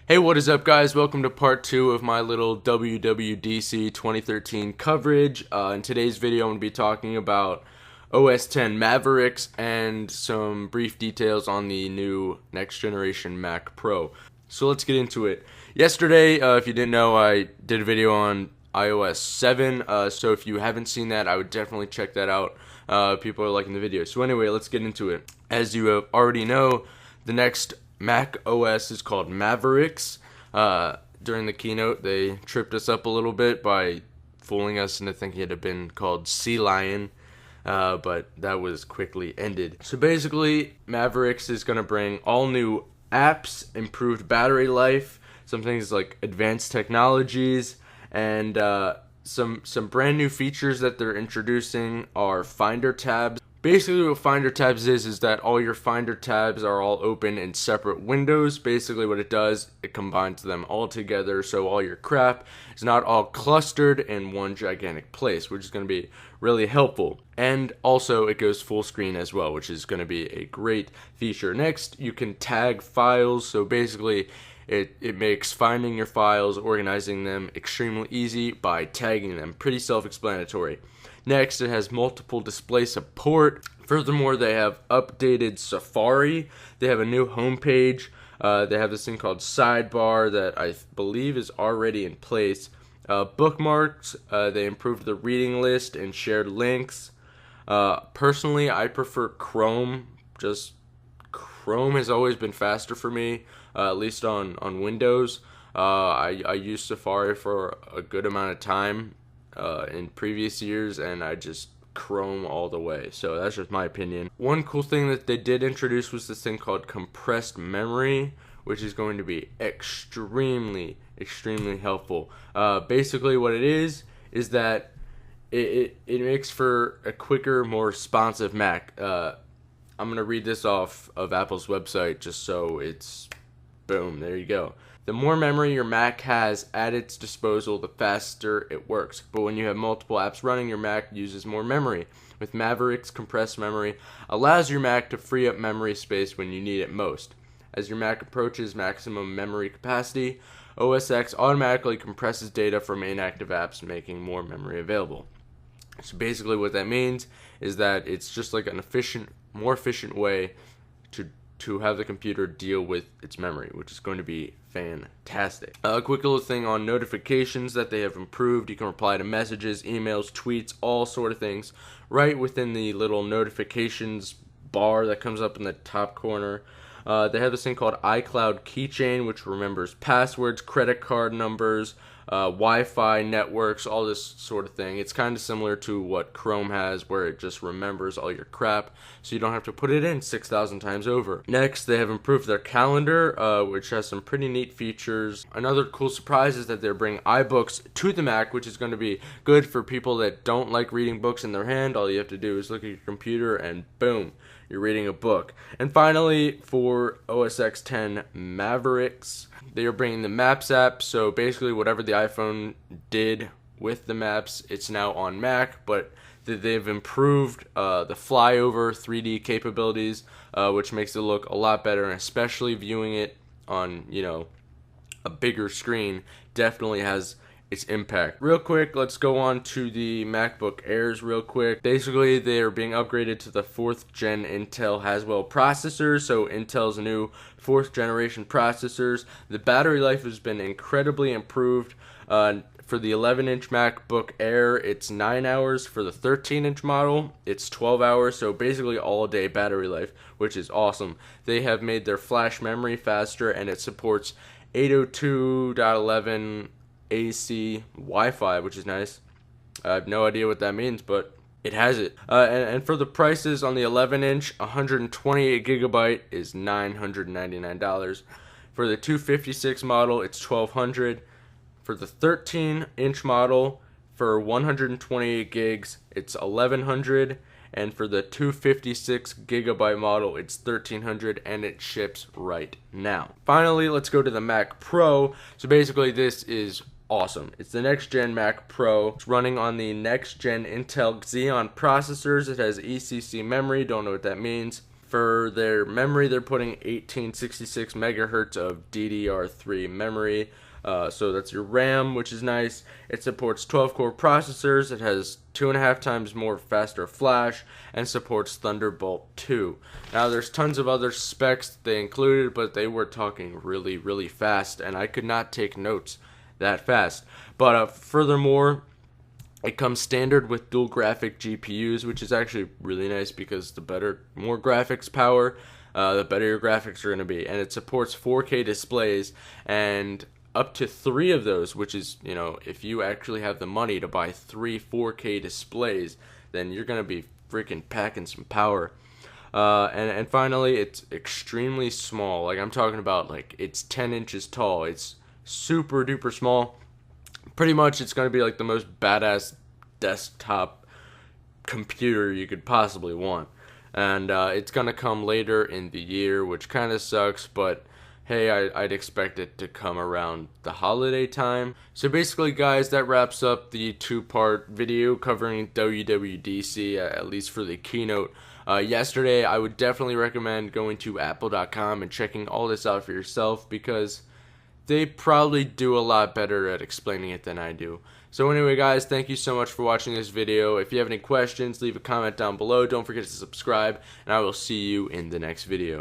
Hey, what is up, guys? Welcome to part 2 of my little WWDC 2013 coverage. In today's video, I'm going to be talking about OS X Mavericks and some brief details on the new next generation Mac Pro. So let's get into it. Yesterday, if you didn't know, I did a video on iOS 7, so if you haven't seen that, I would definitely check that out. People are liking the video. So anyway, let's get into it. As you already know, the next Mac OS is called Mavericks. During the keynote, they tripped us up a little bit by fooling us into thinking it had been called Sea Lion, but that was quickly ended. So basically, Mavericks is going to bring all new apps, improved battery life, some things like advanced technologies, and some brand new features that they're introducing are Finder tabs. Basically what Finder tabs is that all your Finder tabs are all open in separate windows. Basically what it does, it combines them all together so all your crap is not all clustered in one gigantic place, which is going to be really helpful. And also it goes full screen as well, which is going to be a great feature. Next, you can tag files, so basically it makes finding your files, organizing them extremely easy by tagging them. Pretty self-explanatory. Next, it has multiple display support. Furthermore, they have updated Safari. They have a new homepage. They have this thing called Sidebar that I believe is already in place. Bookmarks, they improved the reading list and shared links. Personally, I prefer Chrome. Just Chrome has always been faster for me, at least on Windows. I used Safari for a good amount of time in previous years, and I just Chrome all the way. So that's just my opinion. One cool thing that they did introduce was this thing called compressed memory, which is going to be extremely helpful. Basically what it is that it makes for a quicker, more responsive Mac. I'm going to read this off of Apple's website just so it's boom, there you go. The more memory your Mac has at its disposal, the faster it works. But when you have multiple apps running, your Mac uses more memory. With Mavericks, compressed memory allows your Mac to free up memory space when you need it most. As your Mac approaches maximum memory capacity, OSX automatically compresses data from inactive apps, making more memory available. So basically what that means is that it's just like an more efficient way to have the computer deal with its memory, which is going to be fantastic. A quick little thing on notifications that they have improved. You can reply to messages, emails, tweets, all sort of things right within the little notifications bar that comes up in the top corner. They have this thing called iCloud Keychain, which remembers passwords, credit card numbers, Wi-Fi networks, all this sort of thing. It's kind of similar to what Chrome has, where it just remembers all your crap, so you don't have to put it in 6,000 times over. Next, they have improved their calendar, which has some pretty neat features. Another cool surprise is that they're bringing iBooks to the Mac, which is going to be good for people that don't like reading books in their hand. All you have to do is look at your computer and boom, you're reading a book. And finally, for OS X Mavericks, they are bringing the Maps app, so basically whatever the iPhone did with the maps, it's now on Mac, but they've improved the flyover 3D capabilities, which makes it look a lot better, and especially viewing it on, a bigger screen definitely has its impact. Real quick, let's go on to the MacBook Airs real quick. Basically, they are being upgraded to the 4th gen Intel Haswell processors, so Intel's new 4th generation processors. The battery life has been incredibly improved. For the 11-inch MacBook Air, it's 9 hours. For the 13-inch model, it's 12 hours, so basically all-day battery life, which is awesome. They have made their flash memory faster, and it supports 802.11 AC Wi-Fi, which is nice. I have no idea what that means, but it has it. And for the prices on the 11-inch, 128 gigabyte is $999. For the 256 model, it's $1,200. For the 13-inch model, for 128 gigs, it's $1,100. And for the 256 gigabyte model, it's $1,300, and it ships right now. Finally, let's go to the Mac Pro. So basically, this is awesome. It's the next gen Mac Pro. It's running on the next gen Intel Xeon processors. It has ECC memory, don't know what that means. For their memory, they're putting 1866 megahertz of DDR3 memory. So that's your RAM, which is nice. It supports 12-core processors. It has 2.5 times more faster flash and supports Thunderbolt 2. Now, there's tons of other specs they included, but they were talking really, really fast, and I could not take notes that fast. But furthermore, it comes standard with dual graphic GPUs, which is actually really nice because more graphics power, the better your graphics are going to be. And it supports 4K displays and up to 3 of those, which is, if you actually have the money to buy 3 4K displays, then you're going to be freaking packing some power. And finally, it's extremely small. Like, I'm talking about, like, it's 10 inches tall. It's super duper small. Pretty much, it's going to be like the most badass desktop computer you could possibly want. And it's going to come later in the year, which kind of sucks, but hey, I'd expect it to come around the holiday time. So basically, guys, that wraps up the 2-part video covering WWDC, at least for the keynote. Yesterday, I would definitely recommend going to apple.com and checking all this out for yourself, because they probably do a lot better at explaining it than I do. So anyway, guys, thank you so much for watching this video. If you have any questions, leave a comment down below. Don't forget to subscribe, and I will see you in the next video.